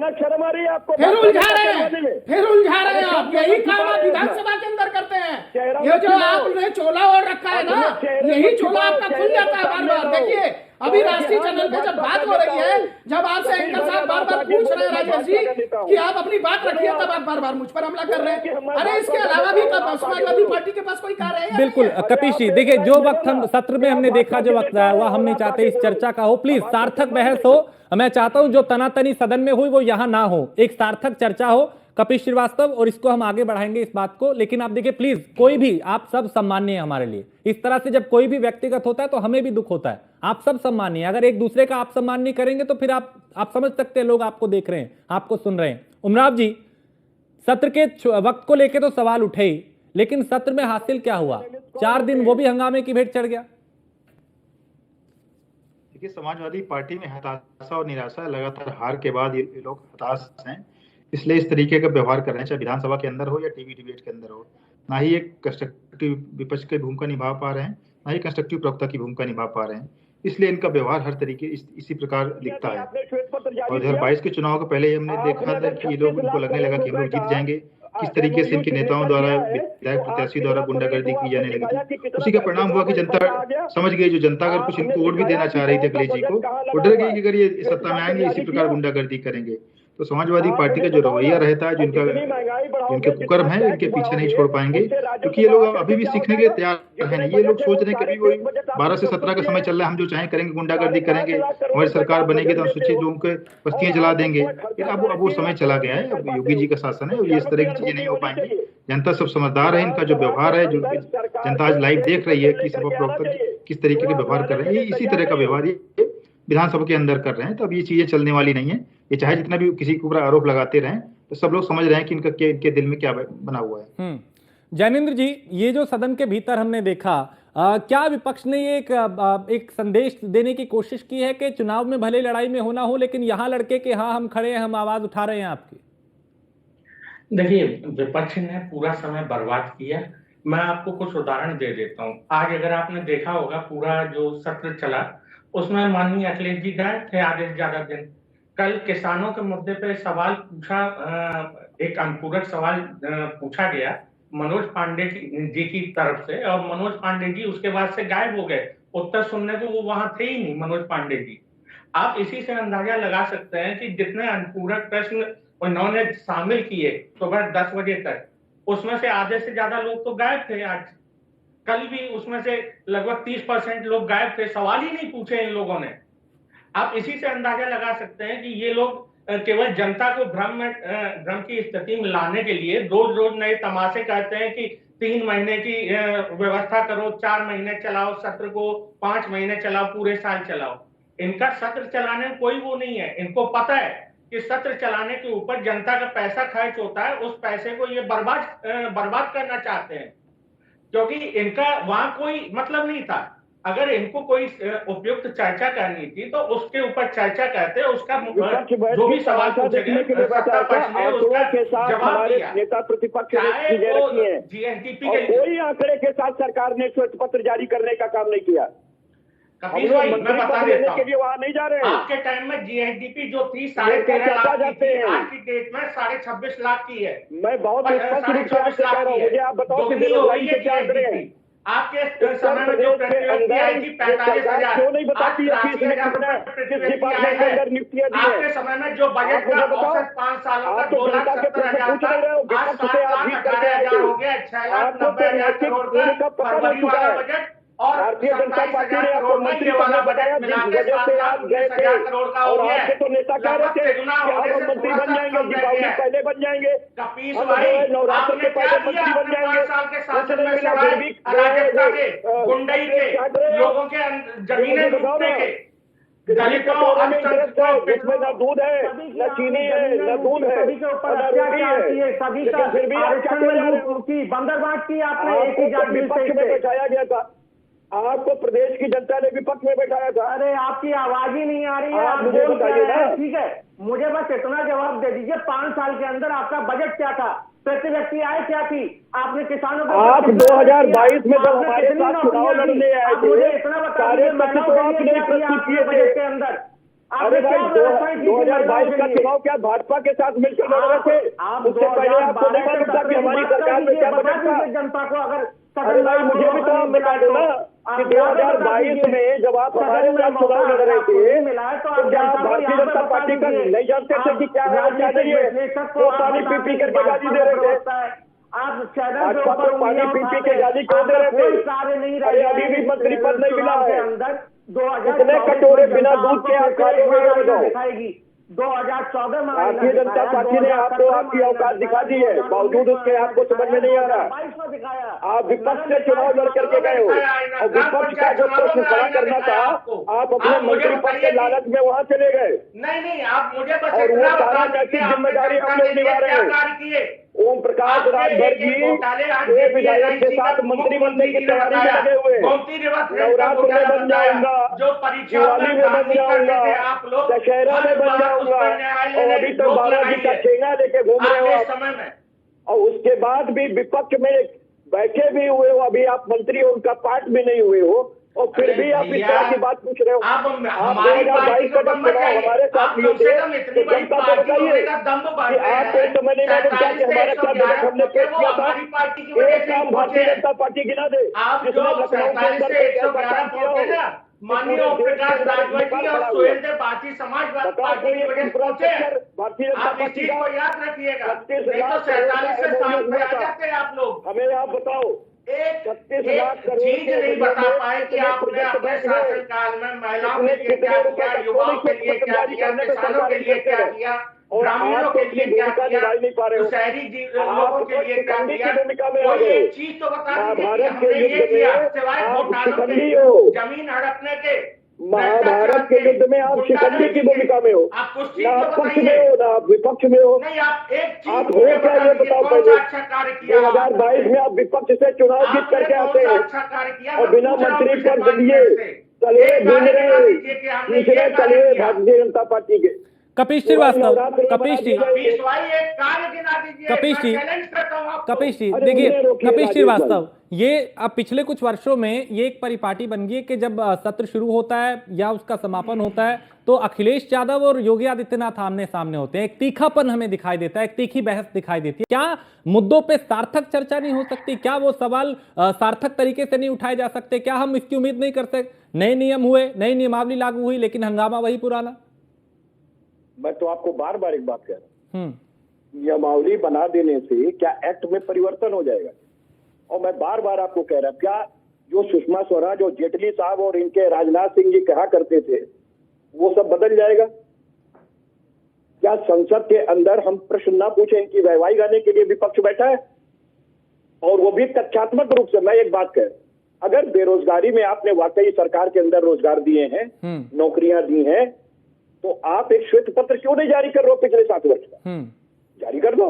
इतना शर्म आ रही है आपको? फिर उलझा रहे हैं, फिर उलझा रहे हैं आप। यही काम आप विधानसभा के अंदर करते हैं। ये जो आपने चोला ओढ़ रखा है ना, यही चोला आपका खुल जाता है बार बार। देखिए अभी राष्ट्रीय चैनल पे जब बात हो रही है, जब आपसे एंकर साहब बार बार पूछ रहे हैं राजेश जी कि आप अपनी बात रखिए, तब आप बार बार मुझ पर हमला कर रहे हैं। अरे इसके अलावा भी समाजवादी पार्टी के पास कोई कार्य है? बिल्कुल कपीश जी, देखिए जो वक्त हम सत्र में हमने देखा, जो वक्त रहा हुआ, हम नहीं चाहते इस चर्चा का हो, प्लीज सार्थक बहस हो। मैं चाहता हूं जो तनातनी सदन में हुई वो यहां ना हो, एक सार्थक चर्चा हो कपिल श्रीवास्तव, और इसको हम आगे बढ़ाएंगे इस बात को। लेकिन आप देखिए प्लीज, कोई भी, आप सब सम्माननीय है हमारे लिए। इस तरह से जब कोई भी व्यक्तिगत होता है तो हमें भी दुख होता है। आप सब सम्माननीय, अगर एक दूसरे का आप सम्मान नहीं करेंगे तो फिर आप समझ सकते हैं लोग आपको देख रहे हैं, आपको सुन रहे हैं। उमराव जी, सत्र के वक्त को लेकर तो सवाल उठे ही, लेकिन सत्र में हासिल क्या हुआ? 4 दिन वो भी हंगामे की भेंट चढ़ गया। देखिए, समाजवादी पार्टी में हताशा और निराशा, लगातार हार के बाद ये लोग हताश हैं, इसलिए इस तरीके का व्यवहार कर रहे हैं, चाहे विधानसभा के अंदर हो या टीवी डिबेट के अंदर हो। ना ही एक कंस्ट्रक्टिव विपक्ष की भूमिका निभा पा रहे हैं, ना ही कंस्ट्रक्टिव प्रवक्ता की भूमिका निभा पा रहे हैं, इसलिए इनका व्यवहार हर तरीके इसी प्रकार दिखता है। और 2022 के चुनाव के पहले हमने देखा था कि ये लोग, इनको लगने लगा कि हम लोग जीत जाएंगे। किस तरीके से इनके नेताओं द्वारा, विधायक प्रत्याशी द्वारा गुंडागर्दी की जाने लगी थी, उसी का परिणाम हुआ कि जनता समझ गई। जो जनता अगर कुछ इनको वोट भी देना चाह रही थी अखिलेश जी को, वो डर गई कि अगर ये सत्ता में आएंगे इसी प्रकार गुंडागर्दी करेंगे। तो समाजवादी पार्टी का जो रवैया रहता है, जिनके कुकर्म है, इनके पीछे नहीं छोड़ पाएंगे, क्योंकि ये लोग अभी भी सीखने के लिए तैयार है नहीं। ये लोग सोच रहे हैं कि अभी वही 12 से 17 का समय चल रहा है, हम जो चाहे करेंगे, गुंडागर्दी करेंगे, हमारी सरकार बनेगी तो अनुसूचित लोगों के बस्तियां जला देंगे। अब वो समय चला गया है, अब योगी जी का शासन है और ये इस तरह की चीजें नहीं हो पाएंगी। जनता सब समझदार है, इनका जो व्यवहार है, जो जनता आज लाइव देख रही है कि सपा प्रवक्ता किस तरीके के व्यवहार कर रहे हैं, इसी तरह का व्यवहार ये विधानसभा के अंदर कर रहे हैं। तो अब ये चीजें चलने वाली नहीं है। ये चाहे जितना भी किसी के ऊपर आरोप लगाते रहें, तो सब लोग समझ रहे हैं कि इनके दिल में क्या बना हुआ है। जैनेंद्र जी, ये जो सदन के भीतर हमने देखा, क्या विपक्ष ने ये एक संदेश देने की कोशिश की है कि चुनाव में भले लड़ाई में होना हो, लेकिन यहां लड़के के हाँ हम खड़े हैं, हम आवाज उठा रहे हैं आपकी? देखिए, विपक्ष ने पूरा समय बर्बाद किया। मैं आपको कुछ उदाहरण दे देता हूँ। आज अगर आपने देखा होगा, पूरा जो सत्र चला उसमें माननीय अखिलेश जी गए थे आधे से ज्यादा दिन। कल किसानों के मुद्दे पे सवाल पूछा, एक अनुपूरक सवाल पूछा गया मनोज पांडे जी की तरफ से, और मनोज पांडे जी उसके बाद से गायब हो गए। उत्तर सुनने को वो वहां थे ही नहीं, मनोज पांडे जी। आप इसी से अंदाजा लगा सकते हैं कि जितने अनुपूरक प्रश्न उन्होंने शामिल किए सुबह 10 बजे तक, उसमें से आधे से ज्यादा लोग तो गायब थे। आज कल भी उसमें से लगभग 30% लोग गायब थे, सवाल ही नहीं पूछे इन लोगों ने। आप इसी से अंदाजा लगा सकते हैं कि ये लोग केवल जनता को भ्रम की स्थिति में लाने के लिए रोज रोज नए तमाशे कहते हैं कि 3 महीने की व्यवस्था करो, 4 महीने चलाओ सत्र को, 5 महीने चलाओ, पूरे साल चलाओ। इनका सत्र चलाने में कोई वो नहीं है। इनको पता है कि सत्र चलाने के ऊपर जनता का पैसा खर्च होता है, उस पैसे को ये बर्बाद करना चाहते हैं, क्योंकि इनका वहां कोई मतलब नहीं था। अगर इनको कोई उपयुक्त चर्चा करनी थी तो उसके ऊपर चर्चा करते, उसका जो भी सवाल पूछे गए सत्ता पक्ष ने उसका जवाब दिया। नेता प्रतिपक्ष जीएसडीपी के कोई आंकड़े के साथ सरकार ने श्वेत पत्र जारी करने का काम नहीं किया। कपिल भाई, मैं बता देता हूँ, वहां नहीं जा रहे हैं। आपके टाइम में जीएसडीपी जो थी 13.5 लाख की थी, आज की डेट में 26.5 लाख की है। मैं बहुत स्पष्ट रूप से आपसे कह रहा हूं, मुझे आप बताओ कि बेरोजगारी के क्या आंकड़े हैं। आपके समय में जो प्रतिनियुक्ति आई थी 45,000, क्यों नहीं बताती है? आपके समय में जो बजट का औसत 5 सालों का 2,70,000 था, आज 7,18,000 हो गया, 6,90,000 करोड़ का फरवरी वाला बजट, और भारतीय जनता पार्टी ने आपको मंत्री वाला बताया, जिस वजह से आप गए थे। और आपके तो नेता कह रहे थे कि आप मंत्री बन जाएंगे, दीपावली पहले बन जाएंगे, नवरात्र के पहले मंत्री बन जाएंगे। गुंडई के लोगों के जमीनें लूटने के, इसमें न दूध है, न चीनी है, न दूध है, सभी के ऊपर अत्याचार किए, सभी का फिर भी बंदरबांट की आपने एक ही जाति विपक्ष में बैठाया गया था। आपको प्रदेश की जनता ने विपक्ष में बैठाया था। अरे आपकी आवाज ही नहीं आ रही है, आप मुझे बताइए ना। ठीक है, मुझे बस इतना जवाब दे दीजिए, 5 साल के अंदर आपका बजट क्या था, प्रति व्यक्ति आय क्या थी, आपने किसानों को आप 2022 में जब हमारे साथ चुनाव लड़ने आए थे, मुझे इतना बताइए सारे तथ्य तो आपने प्रस्तुत किए थे बजट के अंदर। अरे भाई 2022 का चुनाव क्या भाजपा के साथ मिलकर लड़ रहे थे? उससे पहले आपको नहीं मालूम था कि हमारी सरकार में क्या बजट था? जनता को अगर अरे भाई मुझे भी तो आप बता दो ना कि 2022 में जब आप हमारे साथ चुनाव लड़ रहे थे तो क्या आप भारतीय जनता पार्टी का नहीं जानते थे कि क्या है क्या नहीं है? वो पानी पी पी करके गाली दे रहे थे। आप भाजपा को पानी पी पी के गाली क्यों दे रहे थे? अरे अभी भी मंत्री पद नहीं मिला है। इतने कटोरे बिना दूध के आप खा रहे दिखाएगी 2014 में भारतीय जनता पार्टी ने आपको आपकी औकात दिखा दी है, बावजूद उसके आपको समझ में नहीं आ रहा। 22 में दिखाया। आप विपक्ष से चुनाव लड़ करके गए हो और विपक्ष का जो प्रश्न खड़ा करना था आप अपने मंत्री पद के लालच में वहां चले गए। नहीं आप मुझे बस और वो सारा नैतिक जिम्मेदारी हम लोग निभा रहे हैं। ओम प्रकाश राजभर जी एक विधायक के साथ मंत्री बनने की तैयारी में लगे हुए हैं। नवरात्र में बन जाऊंगा, दिवाली में बन जाऊंगा, दशहरा में बन जाऊंगा और अभी तो बाबा जी का ठेंगा लेके घूम रहे हो आप। और उसके बाद भी विपक्ष में बैठे भी हुए हो, अभी आप मंत्री हो, उनका पार्ट भी नहीं हुए हो और फिर भी आप इस तरह की बात पूछ रहे हो। आप 2022 का जब चुनाव हमारे साथ लिए थे तो जनता को बताइए कि आपको समझ नहीं मालूम क्या कि हमारा क्या बजट हमने पेश किया था? एक काम भारतीय जनता पार्टी गिना दे जिसने लखनऊ के अंदर ऐसा काम किया हो। माननीय ओम प्रकाश राजभर और सोहेल देव भारतीय समाजवादी पार्टी की वजह से पहुंचे। भारतीय जनता आप इस पार्टी चीज का को याद रखिएगा, 36 नहीं तो लाख 47 से 60 पे आ था। जाते हैं आप लोग। हमें आप बताओ एक 36 लाख करोड़ चीज नहीं बता पाए कि आपने अपने शासनकाल में महिलाओं के लिए क्या किया, युवाओं के लिए क्या किया, किसानों के लिए क्या किया, ग्रामीणों के लिए क्या किया, शहरी लोगों के लिए क्या किया। कोई एक चीज तो बता दीजिए हमने ये किया सिवाय घोटालों के, जमीन हड़पने के। महाभारत के युद्ध में आप शिकंजी की भूमिका में हो, आप कुछ ना आप पक्ष में हो ना आप विपक्ष में हो। नहीं आप एक चीज आप हो क्या ये बताओ पहले। अच्छा कार्य किया 2022 में आप विपक्ष से चुनाव जीत करके आते हैं अच्छा कार्य किया और बिना मंत्री पद लिए तलवे घूम रहे तीसरे तलवे भारतीय जनता पार्टी के। कपिश श्रीवास्तव, कपिश जी, कपिश जी देखिए, कपिश श्रीवास्तव, ये अब पिछले कुछ वर्षों में ये एक परिपाटी बन गई है कि जब सत्र शुरू होता है या उसका समापन होता है तो अखिलेश यादव और योगी आदित्यनाथ आमने सामने होते हैं। एक तीखापन हमें दिखाई देता है, एक तीखी बहस दिखाई देती है। क्या मुद्दों पे सार्थक चर्चा नहीं हो सकती? क्या वो सवाल सार्थक तरीके से नहीं उठाए जा सकते? क्या हम इसकी उम्मीद नहीं कर सकते? नए नियम हुए, नई नियमावली लागू हुई, लेकिन हंगामा वही पुराना। मैं तो आपको बार बार एक बात कह रहा हूं, नियमावली बना देने से क्या एक्ट में परिवर्तन हो जाएगा? और मैं बार बार आपको कह रहा हूं, क्या जो सुषमा स्वराज और जेटली साहब और इनके राजनाथ सिंह जी कहा करते थे वो सब बदल जाएगा? क्या संसद के अंदर हम प्रश्न ना पूछें कि वैवाहिक आने के लिए विपक्ष बैठा है? और वो भी तथ्यात्मक रूप से। मैं एक बात कह रहा हूं, अगर बेरोजगारी में आपने वाकई सरकार के अंदर रोजगार दिए हैं, नौकरियां दी हैं, तो आप एक श्वेत पत्र क्यों नहीं जारी कर रहे हो पिछले 7 वर्ष का? जारी कर दो।